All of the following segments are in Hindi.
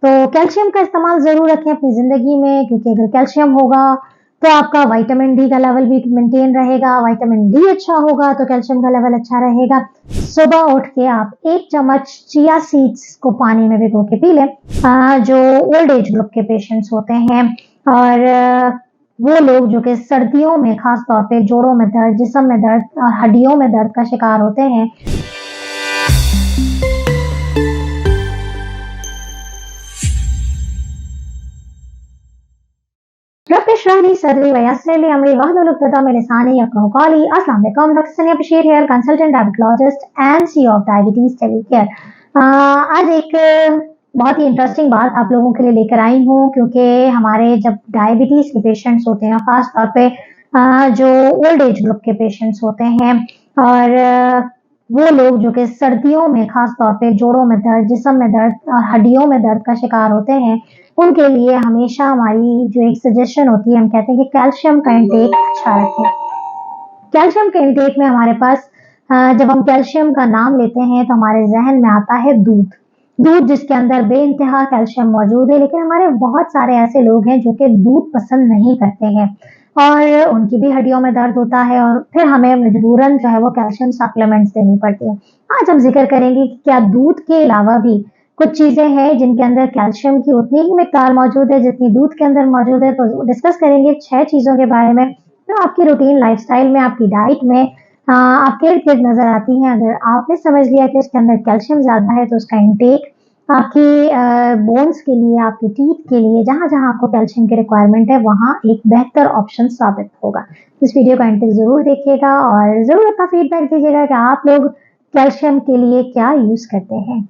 तो कैल्शियम का इस्तेमाल ज़रूर रखें अपनी ज़िंदगी में, क्योंकि अगर कैल्शियम होगा तो आपका विटामिन डी का लेवल भी मेंटेन रहेगा। विटामिन डी अच्छा होगा तो कैल्शियम का लेवल अच्छा रहेगा। सुबह उठ के आप 1 चम्मच चिया सीड्स को पानी में भिगो के पी लें। जो ओल्ड एज ग्रुप के पेशेंट्स होते हैं और वो लोग जो कि सर्दियों में खास तौर पे जोड़ों में दर्द, जिस्म में दर्द और हड्डियों में दर्द का शिकार होते हैं, रब इश्रह ली सदरी वयस्सिर ली अमरी वहलुल उक़दतम मिन लिसानी यफ़क़हू क़ौली। अस्सलाम वालेकुम, डॉक्टर सनिया Bashir here, consultant diabetologist and CEO of diabetes टेलीकेयर। आज एक बहुत ही इंटरेस्टिंग बात आप लोगों के लिए लेकर आई हूँ, क्योंकि हमारे जब डायबिटीज के पेशेंट्स होते हैं, खास तौर पे जो ओल्ड एज ग्रुप के पेशेंट्स होते हैं और वो लोग जो कि सर्दियों में खास तौर पे जोड़ों में दर्द, जिस्म में दर्द और हड्डियों में दर्द का शिकार होते हैं, उनके लिए हमेशा हमारी जो एक सजेशन होती है, हम कहते हैं कि कैल्शियम का इंटेक अच्छा रखें। कैल्शियम के इंटेक में हमारे पास जब हम कैल्शियम का नाम लेते हैं तो हमारे जहन में आता है दूध। दूध जिसके अंदर बेइंतहा कैल्शियम मौजूद है, लेकिन हमारे बहुत सारे ऐसे लोग हैं जो कि दूध पसंद नहीं करते हैं और उनकी भी हड्डियों में दर्द होता है और फिर हमें मजबूरन जो है वो कैल्शियम सप्लीमेंट्स देनी पड़ती है। आज हम जिक्र करेंगे कि क्या दूध के अलावा भी कुछ चीजें हैं जिनके अंदर कैल्शियम की उतनी ही मिकदार मौजूद है जितनी दूध के अंदर मौजूद है। तो डिस्कस करेंगे 6 चीजों के बारे में जो आपकी रूटीन लाइफस्टाइल में, आपकी डाइट में आपके इर्द-गिर्द नज़र आती हैं। अगर आपने समझ लिया कि उसके अंदर कैल्शियम ज़्यादा है तो उसका इंटेक आपकी बोन्स के लिए, आपके टीथ के लिए, जहाँ-जहाँ आपको कैल्शियम की रिक्वायरमेंट है वहाँ एक बेहतर ऑप्शन साबित होगा। इस वीडियो को एंड तक ज़रूर देखिएगा और ज़रूर अपना फीडबैक दीजिएगा कि आप लोग कैल्शियम के लिए क्या यूज़ करते हैं।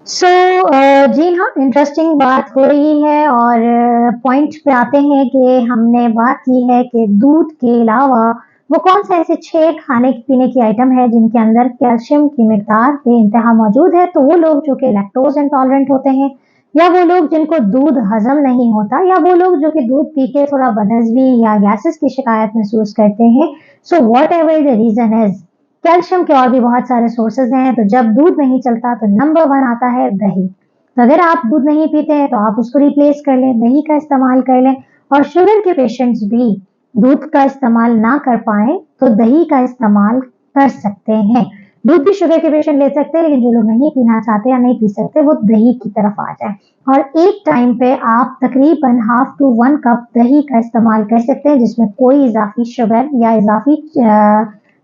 जी हाँ, इंटरेस्टिंग बात हो रही है और पॉइंट पे आते हैं कि हमने बात की है कि दूध के अलावा वो कौन से ऐसे 6 खाने पीने की आइटम है जिनके अंदर कैल्शियम की मिकदार बेइंतहा मौजूद है। तो वो लोग जो कि लैक्टोज इंटॉलरेंट होते हैं, या वो लोग जिनको दूध हजम नहीं होता, या वो लोग जो कि दूध पी के थोड़ा बदहजमी या गैसेस की शिकायत महसूस करते हैं। So whatever the reason is, calcium के और भी बहुत सारे सोर्सेज हैं। तो जब दूध नहीं चलता तो नंबर 1 आता है दही। तो अगर आप दूध नहीं पीते हैं तो आप उसको रिप्लेस कर लें, दही का इस्तेमाल कर लें। और शुगर के पेशेंट्स भी दूध का इस्तेमाल ना कर पाए तो दही का इस्तेमाल कर सकते हैं। दूध भी शुगर के पेशेंट ले सकते हैं, लेकिन जो लोग नहीं पीना चाहते या नहीं पी सकते वो दही की तरफ आ जाए। और एक टाइम पे आप तकरीबन हाफ टू 1 कप दही का इस्तेमाल कर सकते हैं, जिसमें कोई इजाफी शुगर या इजाफी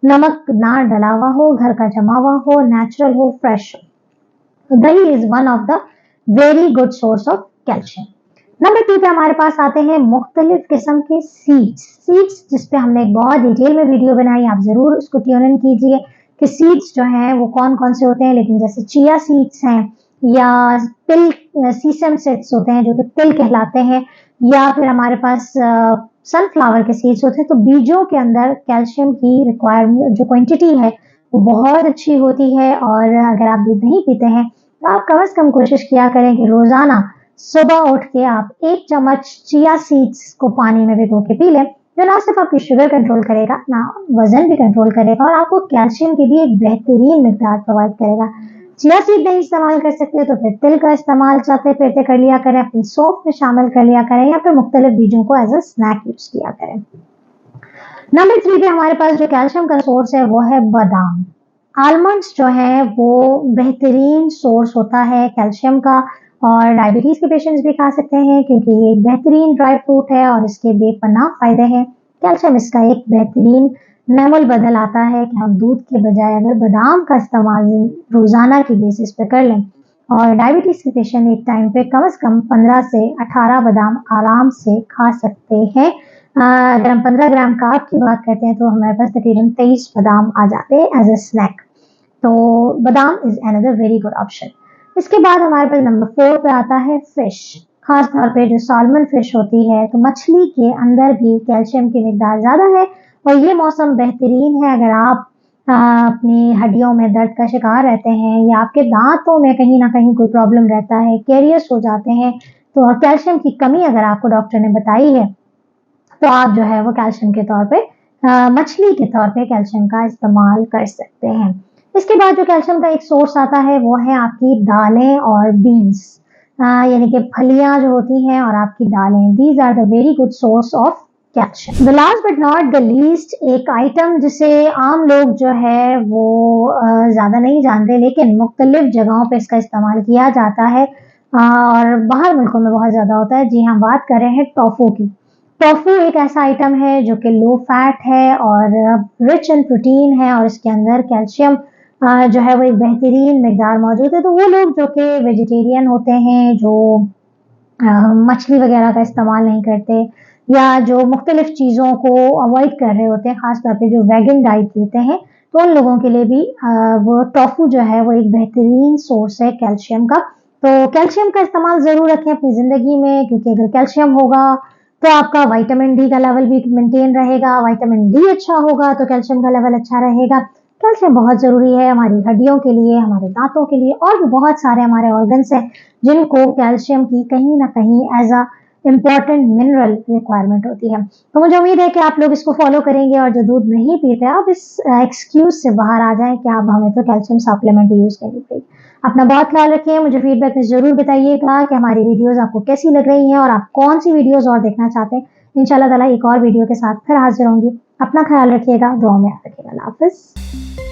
नमक ना डला हुआ हो, घर का जमा हुआ हो, नेचुरल हो, फ्रेश हो। दही is one of the very good source of calcium. Number 2 पे हमारे पास आते हैं मुख्तलिफ किस्म के सीड्स जिसपे हमने एक बहुत डिटेल में वीडियो बनाई, आप जरूर उसको ट्यून इन कीजिए कि सीड्स जो हैं वो कौन कौन से होते हैं। लेकिन जैसे चिया सीड्स हैं या तिल, सीसम सीड्स होते हैं जो कि तिल कहलाते हैं, या फिर हमारे पास सनफ्लावर के सीड्स होते हैं। तो बीजों के अंदर कैल्शियम की रिक्वायरमेंट जो क्वांटिटी है वो बहुत अच्छी होती है। और अगर आप दूध नहीं पीते हैं तो आप कम से कम कोशिश किया करें कि रोजाना सुबह उठ के आप 1 चम्मच चिया सीड्स को पानी में भिगो के पी लें, जो ना सिर्फ आपकी शुगर कंट्रोल करेगा, ना वजन भी कंट्रोल करेगा और आपको कैल्शियम की भी एक बेहतरीन मिकदार प्रोवाइड करेगा। चिया सीड नहीं इस्तेमाल कर सकते तो फिर तिल का इस्तेमाल चलते फिरते कर लिया करें, अपनी सोप में शामिल कर लिया करें, या फिर मुख्तलिफ बीजों को एज अ स्नैक यूज किया करें। नंबर 3 पे हमारे पास जो कैल्शियम का सोर्स है वो है बादाम। आलमंड्स जो है वो बेहतरीन सोर्स होता है कैल्शियम का, और डायबिटीज के पेशेंट्स भी खा सकते हैं क्योंकि ये एक बेहतरीन ड्राई फ्रूट है और इसके बेपनाह फायदे हैं। कैल्शियम इसका एक बेहतरीन नैमुल बदल आता है कि हम दूध के बजाय अगर बादाम का इस्तेमाल रोजाना की बेसिस पे कर लें, और डायबिटीज के पेशेंट एक टाइम पे कम से कम 15 से 18 बादाम आराम से खा सकते हैं। अगर हम 15 ग्राम कार्ब की बात करते हैं तो हमारे पास तकरीबन 23 बादाम आ जाते हैं एज अ स्नैक। तो बादाम is another very good option. इसके बाद हमारे पास नंबर 4 पे आता है फिश। खास तौर पे जो साल्मन फिश होती है, तो मछली के अंदर भी कैल्शियम की मिकदार ज्यादा है और ये मौसम बेहतरीन है अगर आप अपनी हड्डियों में दर्द का शिकार रहते हैं या आपके दांतों में कहीं ना कहीं कोई प्रॉब्लम रहता है, कैरियस हो जाते हैं। तो कैल्शियम की कमी अगर आपको डॉक्टर ने बताई है तो आप जो है वो कैल्शियम के तौर पे मछली के तौर पे कैल्शियम का इस्तेमाल कर सकते हैं। इसके बाद जो कैल्शियम का एक सोर्स आता है वो है आपकी दालें और बीन्स। यानी कि फलियां जो होती हैं और आपकी दालें, these are the very good source of calcium. The last but not the least एक आइटम जिसे आम लोग जो है वो ज़्यादा नहीं जानते, लेकिन मुख्तलिफ जगहों पे इसका इस्तेमाल किया जाता है और बाहर मुल्कों में बहुत ज़्यादा होता है। जी हाँ, बात कर रहे हैं टोफू की। टोफू एक ऐसा आइटम है जो कि लो फैट है और रिच इन प्रोटीन है और इसके अंदर कैल्शियम जो है वो एक बेहतरीन मिकदार मौजूद है। तो वो लोग जो कि वेजिटेरियन होते हैं, जो मछली वगैरह का इस्तेमाल नहीं करते या जो मुख्तलिफ चीज़ों को अवॉइड कर रहे होते हैं, ख़ासतौर पे जो वेगन डाइट लेते हैं, तो उन लोगों के लिए भी वो टोफू जो है वो एक बेहतरीन सोर्स है कैल्शियम का। तो कैल्शियम का इस्तेमाल ज़रूर रखें अपनी ज़िंदगी में, क्योंकि अगर कैल्शियम होगा तो आपका विटामिन डी का लेवल भी मेंटेन रहेगा, विटामिन डी अच्छा होगा तो कैल्शियम का लेवल अच्छा रहेगा। कैल्शियम बहुत ज़रूरी है हमारी हड्डियों के लिए, हमारे दांतों के लिए और भी बहुत सारे हमारे ऑर्गन्स हैं जिनको कैल्शियम की कहीं ना कहीं as a important mineral requirement होती है। तो मुझे उम्मीद है कि आप लोग इसको फॉलो करेंगे और जो दूध नहीं पीते आप इस एक्सक्यूज से बाहर आ जाएं कि आप हमें तो कैल्शियम सप्लीमेंट यूज करनी पड़ेगी। अपना बहुत ख्याल रखिए, मुझे फीडबैक में जरूर बताइएगा कि हमारी वीडियोस आपको कैसी लग रही हैं और आप कौन सी वीडियोस और देखना चाहते हैं। इंशाल्लाह ताला एक और वीडियो के साथ फिर हाजिर होंगी। अपना ख्याल रखिएगा, दुआ में याद रखिएगा। अल्लाह हाफिज।